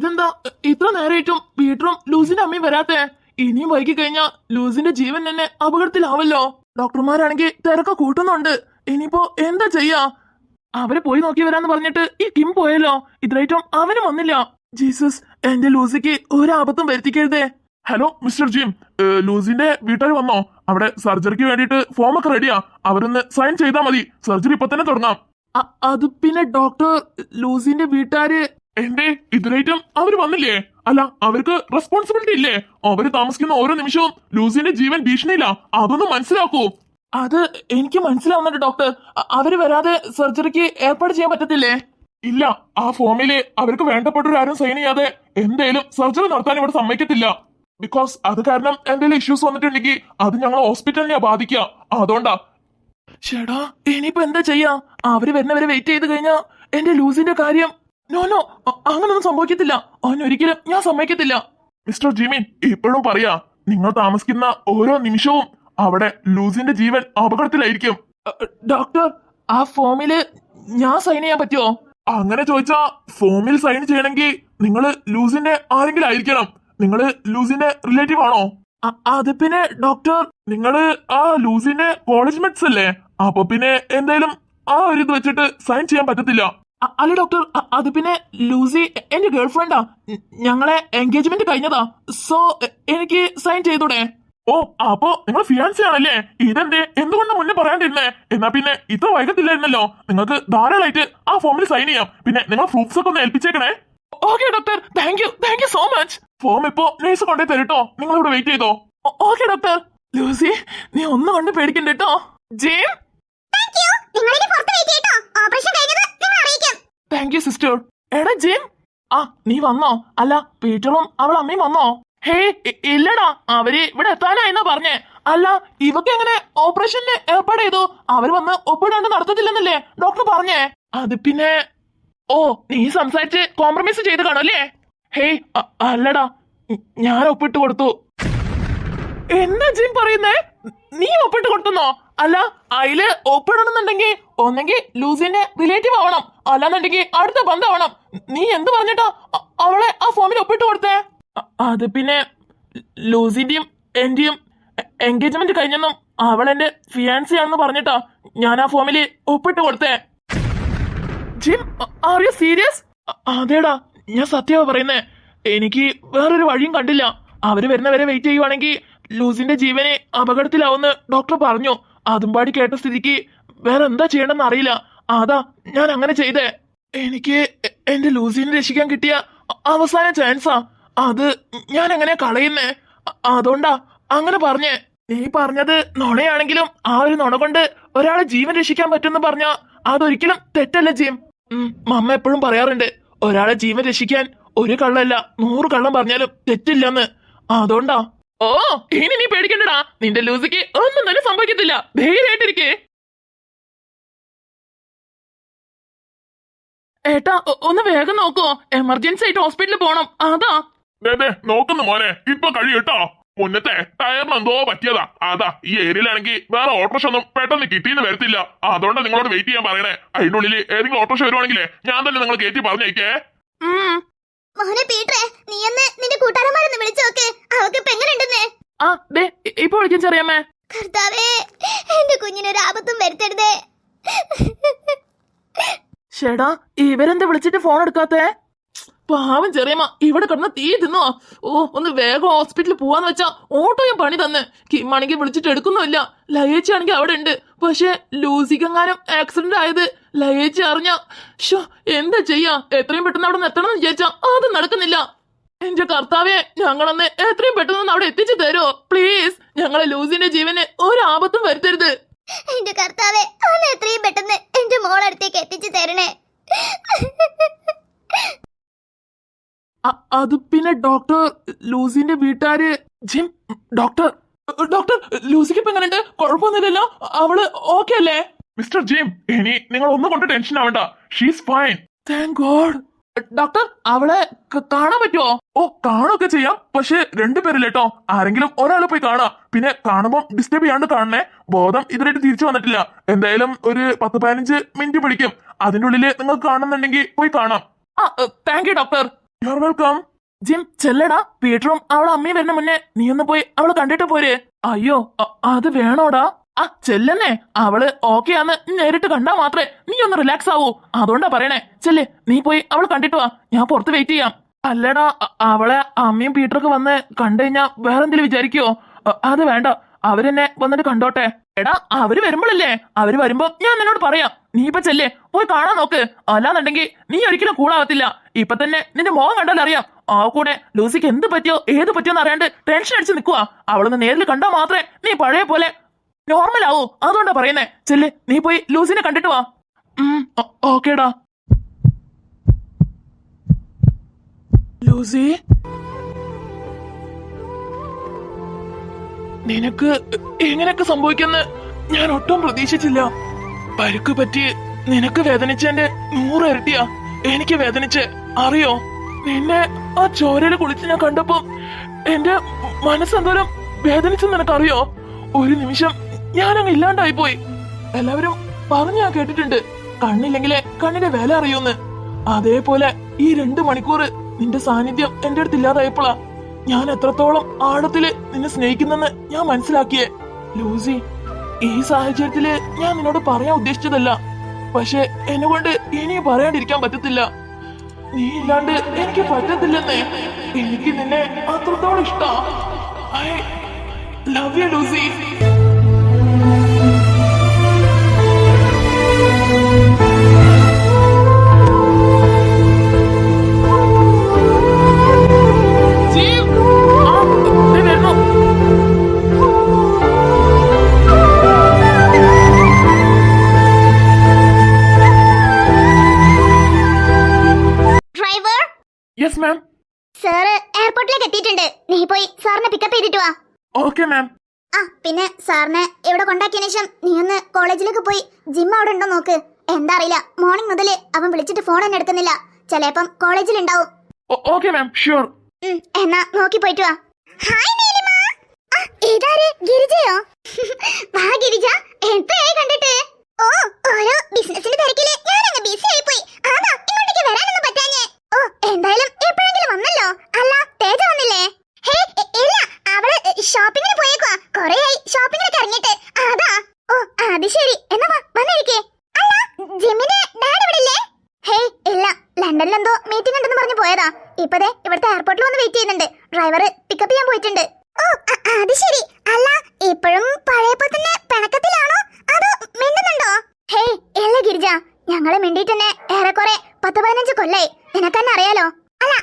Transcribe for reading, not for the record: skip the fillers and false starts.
ഇതെന്താ ഇത്ര നേരമായിട്ടും പീറ്ററും ലൂസിന്റെ അമ്മയും വരാത്തെ? ഇനിയും വൈകി കഴിഞ്ഞാ ലൂസിന്റെ ജീവൻ തന്നെ അപകടത്തിലാവല്ലോ. ഡോക്ടർമാരാണെങ്കിൽ തിരക്ക് കൂട്ടുന്നുണ്ട്. ഇനിയിപ്പോ എന്താ ചെയ്യാ? അവരെ പോയി നോക്കി വരാന്ന് പറഞ്ഞിട്ട് ഈ കിം പോയല്ലോ. ഇത്രയായിട്ടും അവനും വന്നില്ല. ജീസസ്, എന്റെ ലൂസിക്ക് ഒരാപത്തും വരുത്തിക്കരുതേ. ഹലോ മിസ്റ്റർ ജിം, ലൂസിന്റെ വീട്ടുകാർ വന്നോ? അവിടെ സർജറിക്ക് വേണ്ടിയിട്ട് ഫോം ഒക്കെ റെഡിയാ. അവരൊന്ന് സൈൻ ചെയ്താൽ മതി. സർജറി ഇപ്പൊ തന്നെ തുടങ്ങാം. അത് പിന്നെ ഡോക്ടർ, ലൂസിന്റെ വീട്ടുകാര് എന്റെ ഇതിലേറ്റം അവര് വന്നില്ലേ? അല്ല, അവർക്ക് റെസ്പോൺസിബിലിറ്റി ഇല്ലേ? അവര് താമസിക്കുന്ന ഓരോ നിമിഷവും ലൂസിന്റെ ജീവൻ ഭീഷണിയില്ല. അതൊന്ന് മനസ്സിലാക്കൂ. അത് എനിക്ക് മനസ്സിലാവുന്നുണ്ട് ഡോക്ടർ. അവര് വരാതെ സർജറിക്ക് ഏർപ്പാട് ചെയ്യാൻ പറ്റത്തില്ലേ? ഇല്ല, ആ ഫോമില് അവർക്ക് വേണ്ടപ്പെട്ടവരാരും സൈൻ ചെയ്യാതെ എന്തേലും സർജറി നടത്താൻ ഇവിടെ സമ്മതിക്കത്തില്ല. ബിക്കോസ് അത് കാരണം എന്തെങ്കിലും ഇഷ്യൂസ് വന്നിട്ടുണ്ടെങ്കിൽ അത് ഞങ്ങൾ ഹോസ്പിറ്റലിനെയാ ബാധിക്കുക. അതുകൊണ്ടാ. ചേടാ, ഇനിയിപ്പോ എന്താ ചെയ്യാ? അവര് വരുന്നവരെ വെയിറ്റ് ചെയ്ത് കഴിഞ്ഞാ എന്റെ ലൂസിന്റെ കാര്യം. നോ നോ, അങ്ങനൊന്നും സംഭവിക്കത്തില്ല. അവനൊരിക്കലും ഞാൻ സമ്മതിക്കത്തില്ല. മിസ്റ്റർ ജിമിൻ, ഇപ്പോഴും പറയാ, നിങ്ങൾ താമസിക്കുന്ന ഓരോ നിമിഷവും അവിടെ ലൂസിന്റെ ജീവൻ അപകടത്തിലായിരിക്കും. ഡോക്ടർ, ആ ഫോമില് ഞാൻ സൈൻ ചെയ്യാൻ പറ്റുമോ? അങ്ങനെ ചോദിച്ചാ ഫോമിൽ സൈൻ ചെയ്യണമെങ്കിൽ നിങ്ങള് ലൂസിന്റെ ആരെങ്കിലും ആയിരിക്കണം. നിങ്ങള് ലൂസിന്റെ റിലേറ്റീവ് ആണോ? അത് പിന്നെ ഡോക്ടർ, നിങ്ങള് ആ ലൂസിന്റെ കോളേജ് മെറ്റ്സ് അല്ലേ? അപ്പൊ പിന്നെ എന്തായാലും ആ ഒരു ഇത് വെച്ചിട്ട് സൈൻ ചെയ്യാൻ പറ്റത്തില്ല. അല്ല ഡോക്ടർ, അത് പിന്നെ ലൂസി എന്റെ ഗേൾ ഫ്രണ്ടാ. ഞങ്ങളെ എൻഗേജ്മെന്റ് കഴിഞ്ഞതാ. സോ എനിക്ക് സൈൻ ചെയ്തൂടെ? ഓ, അപ്പോ നിങ്ങൾ ഫിയാൻസി ആണല്ലേ? ഇതെന്തേ എന്തുകൊണ്ട് മുന്നേ പറയാണ്ടിരുന്നേ? എന്നാ പിന്നെ ഇത്ര വൈകത്തില്ലായിരുന്നല്ലോ. നിങ്ങൾക്ക് ധാരാളമായിട്ട് ആ ഫോമിൽ സൈൻ ചെയ്യാം. പിന്നെ നിങ്ങൾ പ്രൂഫ്സ് ഒക്കെ ഒന്ന് ഏൽപ്പിച്ചേക്കണേ. Okay doctor, thank you so much. Form ഇപ്പോ നേഴ്സ് കൊണ്ടേ തരട്ടോ. നിങ്ങൾ ഇവിടെ വെയിറ്റ് ചെയ്തോ. Okay doctor. ലൂസി, നീ ഒന്നും കൊണ്ട് പേടിക്കണ്ട കേട്ടോ. ജെയിം, താങ്ക് യു സിസ്റ്റർ. എടാ ജെയിം, നീ വന്നോ? അല്ല, പീറ്ററും അവളെ അമ്മയും വന്നോ? ഹേ, ഇല്ലടാ, അവര് ഇവിടെ എത്താനായെന്നാ പറഞ്ഞേ. അല്ല, ഇവക്ക് എങ്ങനെ ഓപ്പറേഷന് ഏർപ്പാട് ചെയ്തു? അവര് വന്ന് ഒപ്പിടാണ്ട് നടത്തത്തില്ലെന്നല്ലേ ഡോക്ടർ പറഞ്ഞേ? അത് പിന്നെ, ഓ, നീ സംസാരിച്ച് കോംപ്രമൈസ് ചെയ്ത് കാണല്ലേ? ഹേയ്, അല്ലടാ, ഞാൻ ഒപ്പിട്ട് കൊടുത്തു. എന്താ ജിം പറയുന്നേ? നീ ഒപ്പിട്ട് കൊടുത്തുന്നോ? അല്ല, അതില് ഒപ്പിടണമെന്നുണ്ടെങ്കിൽ ഒന്നെങ്കിൽ ലൂസിന്റെ റിലേറ്റീവ് ആവണം, അല്ലാന്നുണ്ടെങ്കിൽ അടുത്ത ബന്ധമാവണം. നീ എന്ത് പറഞ്ഞിട്ടാ അവളെ ആ ഫോമിൽ ഒപ്പിട്ട് കൊടുത്തേ? അത് പിന്നെ ലൂസിന്റെയും എന്റെയും എൻഗേജ്മെന്റ് കഴിഞ്ഞെന്നും അവളെന്റെ ഫിയാൻസി ആണെന്ന് പറഞ്ഞിട്ടാ ഞാൻ ആ ഫോമിൽ ഒപ്പിട്ട് കൊടുത്തേ. Jim, are you serious? അതേടാ, ഞാൻ സത്യമാ പറയുന്നേ. എനിക്ക് വേറൊരു വഴിയും കണ്ടില്ല. അവര് വരുന്നവരെ വെയിറ്റ് ചെയ്യുവാണെങ്കിൽ ലൂസിന്റെ ജീവനെ അപകടത്തിലാവുമെന്ന് ഡോക്ടർ പറഞ്ഞു. അതും പാടി കേട്ട സ്ഥിതിക്ക് വേറെ എന്താ ചെയ്യണമെന്ന് അറിയില്ല. അതാ ഞാൻ അങ്ങനെ ചെയ്തേ. എനിക്ക് എന്റെ ലൂസിനെ രക്ഷിക്കാൻ കിട്ടിയ അവസാന ചാൻസാ. അത് ഞാൻ എങ്ങനെ കളയുന്നേ? അതുകൊണ്ടാ അങ്ങനെ പറഞ്ഞേ. നീ പറഞ്ഞത് നുണയാണെങ്കിലും ആ ഒരു നുണ കൊണ്ട് ഒരാളെ ജീവൻ രക്ഷിക്കാൻ പറ്റുമെന്ന് പറഞ്ഞാ അതൊരിക്കലും തെറ്റല്ല ജിം. മമ്മ എപ്പോഴും പറയാറുണ്ട്, ഒരാളെ ജീവൻ രക്ഷിക്കാൻ ഒരു കള്ളല്ല 100 കള്ളം പറഞ്ഞാലും തെറ്റില്ലെന്ന്. അതുകൊണ്ടാ. ഓ, ഇനി നീ പേടിക്കണ്ടടാ. നിന്റെ ലൂസിക്ക് ഒന്നും തന്നെ സംഭവിക്കത്തില്ല. ധൈര്യമായിട്ടിരിക്കേ. ഏട്ടാ, ഒന്ന് വേഗം നോക്കോ. എമർജൻസി ആയിട്ട് ഹോസ്പിറ്റലിൽ പോണം. അതാ നോക്കുന്നു മോനെ. ഇപ്പൊ കഴിയട്ടോ. മുന്നത്തെ ടയറിന് എന്തോ പറ്റിയതാ. അതാ ഈ ഏരിയയിലാണെങ്കിൽ വേറെ ഓട്ടോറിക്ഷ ഒന്നും പെട്ടെന്ന് കിട്ടിയെന്ന് വരത്തില്ല. അതുകൊണ്ട് നിങ്ങളോട് വെയിറ്റ് ചെയ്യാൻ പറയണേ. അതിനുള്ളിൽ ഏതെങ്കിലും ഓട്ടോറിക്ഷ വരുവാണെങ്കിലേ ഞാൻ തന്നെ നിങ്ങൾ കയറ്റി പറഞ്ഞേക്കേ. മോനെ പീറ്ററെ, നീ എന്ന് നിന്റെ കൂട്ടുകാരന്മാരൊന്ന് വിളിച്ചു നോക്ക്. അവർക്ക് ഇപ്പൊ എങ്ങനെയുണ്ടെന്നേ? ഇപ്പൊ വിളിക്കാൻ ചെറിയമ്മേ. കർത്താവേ, എന്റെ കുഞ്ഞിനൊരു ആപത്തും വരുത്തരുതേ. ചേടാ, ഇവരെന്താ വിളിച്ചിട്ട് ഫോൺ എടുക്കാത്തേ? പാവം ചെറിയമ്മ ഇവിടെ കിടന്ന് തീ തിന്നോ. ഓ, ഒന്ന് വേഗം ഹോസ്പിറ്റലിൽ പോവാന്ന് വെച്ചാ ഓട്ടോയും പണി തന്നെ. കിമ്മാണെങ്കിൽ വിളിച്ചിട്ട് എടുക്കുന്നുമില്ല. ലയേച്ചി ആണെങ്കിൽ അവിടെ ഉണ്ട്. പക്ഷെ ലൂസിക്കെങ്ങാനും ആക്സിഡന്റ് ആയത് ലയേച്ചി അറിഞ്ഞ ഷോ എന്താ ചെയ്യാ? എത്രയും പെട്ടെന്ന് അവിടെ എത്തണം എന്ന് വിചാരിച്ചാ അത് നടക്കുന്നില്ല. എന്റെ കർത്താവെ, ഞങ്ങളൊന്ന് എത്രയും പെട്ടെന്ന് അവിടെ എത്തിച്ചു തരുമോ പ്ലീസ്? ഞങ്ങളെ ലൂസിന്റെ ജീവന് ഒരു ആപത്തും വരുത്തരുത്. എന്റെ കർത്താവെ, ഒന്ന് എത്രയും പെട്ടെന്ന് എന്റെ മോളടുത്തേക്ക് എത്തിച്ചു തരണേ. അത് പിന്നെ ഡോക്ടർ, ലൂസിന്റെ വീട്ടുകാര്. ജിം, ഡോക്ടർ ലൂസിക്ക് ഇപ്പൊ എങ്ങനെയുണ്ട്? കുഴപ്പമൊന്നുമില്ലല്ലോ? അവള് ഓക്കെ അല്ലേ? മിസ്റ്റർ ജിം, ഇനി നിങ്ങൾ ഒന്നും കൊണ്ട് ടെൻഷൻ ആവണ്ട. She's fine. Thank God. Doctor, അവളെ കാണാൻ പറ്റുമോ? ഓ, കാണുകയൊക്കെ ചെയ്യാം. പക്ഷെ 2 പേരില്ലേട്ടോ. ആരെങ്കിലും ഒരാൾ പോയി കാണാം. പിന്നെ കാണുമ്പോൾ ഡിസ്റ്റർബ് ചെയ്യാണ്ട് കാണണേ. ബോധം ഇതുവരെയായിട്ട് തിരിച്ചു വന്നിട്ടില്ല. എന്തായാലും ഒരു 10-15 മിനിറ്റ് പിടിക്കും. അതിന്റെ ഉള്ളില് നിങ്ങൾക്ക് കാണുന്നുണ്ടെങ്കിൽ പോയി കാണാം. Thank you doctor. You are welcome. Gym ചെല്ലടാ, പീറ്ററും അവളെ അമ്മയും വരുന്ന മുന്നേ നീ ഒന്ന് പോയി അവളെ കണ്ടിട്ട് പോരെ. അയ്യോ അത് വേണോടാ. ആ ചെല്ലെന്നേ, അവള് ഓക്കെ ആന്ന് നേരിട്ട് കണ്ടാ മാത്രമേ നീ ഒന്ന് റിലാക്സ് ആവൂ. അതുകൊണ്ടാ പറയണേ. ചെല്ല്, നീ പോയി അവളെ കണ്ടിട്ട് വാ, ഞാൻ പുറത്ത് വെയിറ്റ് ചെയ്യാം. അല്ലടാ, അവളെ അമ്മയും പീറ്ററൊക്കെ വന്ന് കണ്ടു കഴിഞ്ഞാ വേറെന്തെങ്കിലും വിചാരിക്കുവോ? അത് വേണ്ട, അവരെന്നെ വന്നിട്ട് കണ്ടോട്ടെ. എടാ, അവര് വരുമ്പോഴല്ലേ, അവര് വരുമ്പോ ഞാൻ നിന്നോട് പറയാം. നീ ഇപ്പൊ ചെല്ലേ, പോയി കാണാൻ നോക്ക്. അല്ലാന്നുണ്ടെങ്കിൽ നീ ഒരിക്കലും കൂളാവത്തില്ല. ഇപ്പൊ തന്നെ നിന്റെ മോഹം കണ്ടാൽ അറിയാം. ആ കൂടെ ലൂസിക്ക് എന്ത് പറ്റിയോ ഏത് പറ്റിയോന്ന് അറിയാണ്ട് ടെൻഷൻ അടിച്ച് നിൽക്കുക. അവളൊന്ന് നേരിൽ കണ്ടാൽ മാത്രമേ നീ പഴയ പോലെ നോർമൽ ആവൂ. അതുകൊണ്ടാ പറയുന്നേ. ചെല്ല്, നീ പോയി ലൂസിനെ കണ്ടിട്ട് വാ. ഓക്കേടാ. ലൂസി, നിനക്ക് എങ്ങനെയൊക്കെ സംഭവിക്കുമെന്ന് ഞാൻ ഒട്ടും പ്രതീക്ഷിച്ചില്ല. പരുക്ക് പറ്റി നിനക്ക് വേദനിച്ചെന്റെ 100 ഇരട്ടിയാ എനിക്ക് വേദനിച്ച്. അറിയോ, നിന്നെ ആ ചോരയില് കുളിച്ച് ഞാൻ കണ്ടപ്പോ എന്റെ മനസ്സെന്തോരം വേദനിച്ചെന്ന് നിനക്കറിയോ? ഒരു നിമിഷം ഞാനങ്ങ് ഇല്ലാണ്ടായി പോയി. എല്ലാവരും പറഞ്ഞു ഞാൻ കേട്ടിട്ടുണ്ട്, കണ്ണില്ലെങ്കിലേ കണ്ണിന്റെ വില അറിയൂന്ന്. അതേപോലെ ഈ 2 മണിക്കൂർ നിന്റെ സാന്നിധ്യം എന്റെ അടുത്ത് ഇല്ലാതായപ്പോളാ ഞാൻ എത്രത്തോളം ആഴത്തില് നിന്നെ സ്നേഹിക്കുന്നെന്ന് ഞാൻ മനസ്സിലാക്കിയേ. ലൂസി, ഈ സാഹചര്യത്തില് ഞാൻ നിന്നോട് പറയാൻ ഉദ്ദേശിച്ചതല്ല. പക്ഷെ എന്നെ കൊണ്ട് ഇനി പറയാണ്ടിരിക്കാൻ പറ്റത്തില്ല. നീ ഇല്ലാണ്ട് എനിക്ക് പറ്റത്തില്ലെന്നേ. എനിക്ക് നിന്നെ അത്രത്തോളം ഇഷ്ടാ. I love you Lucy. Driver, yes ma'am. Sir എയർപോർട്ടിലേക്ക് എത്തിയിട്ടുണ്ട്. നീ പോയി സാറിനെ പിക്കപ്പ് ചെയ്തിട്ട് വാ. Okay ma'am. ആ പിന്നെ സാറിനെ ഇവിടെ കൊണ്ടാക്കിയതിനു ശേഷം നീ ഒന്ന് കോളേജിലേക്ക് പോയി ജിം അവിടെ ഉണ്ടോ നോക്ക്. എന്താ അറിയില്ല, മോർണിംഗ് മുതല് അവൻ വിളിച്ചിട്ട് ഫോൺ തന്നെ എടുക്കുന്നില്ല. ചിലപ്പം കോളേജിൽ ഉണ്ടാവും. Okay ma'am, sure. എന്നാ നോക്കി പോയിട്ട് വാ. ഹായ് നീലിമ. ഇതാര്, ഗിരിജയോ? വാ ഗിരിജ, എത്രയായി കണ്ടിട്ട്? ഓ, ഓരോ ബിസിനസിന്റെ തിരക്കില് ഞാനങ്ങ് ബിസി ആയി പോയി. ആടാ, ഇങ്ങോട്ടേക്ക് വരാനൊന്നും പറ്റാഞ്ഞേ. ഓ, എന്തായാലും എപ്പോഴെങ്കിലും വന്നല്ലോ. അല്ല, തേജ വന്നില്ലേ? ഹേ, ഇല്ല, അവള് ഷോപ്പിങ്ങിന് പോയേക്കുവാ. കൊറേയായി ഷോപ്പിങ്ങിനൊക്കെ ഇറങ്ങിയിട്ട്. അതാ. ഓ, അത് ശരി. എന്നാ വാ, വന്നിരിക്കേ. അല്ല, ജിമ്മിന്റെ ഡാഡ് ഇവിടെ ഇല്ലേ? ഹേയ്, ഇല്ല, ലണ്ടനിൽ എന്തോ മീറ്റിംഗ് ഉണ്ടെന്ന് പറഞ്ഞു പോയതാ. ഇപ്പതേ ഇവിടുത്തെ എയർപോർട്ടിൽ വന്ന് വെയിറ്റ് ചെയ്യുന്നുണ്ട്. ഡ്രൈവർ പിക്കപ്പ് ചെയ്യാൻ പോയിട്ടുണ്ട്. ഓ, അത് ശരി. അല്ല, ഇപ്പോഴും പഴയപ്പോ തന്നെ പിണക്കത്തിലാണോ അതോ മിണ്ടുന്നുണ്ടോ? ഹേയ്, ഇല്ല ഗിരിജ, ഞങ്ങള് മിണ്ടിയിട്ട് തന്നെ ഏറെക്കുറെ 10-15 കൊല്ലായി. നിനക്കെന്നെ അറിയാലോ. അല്ല,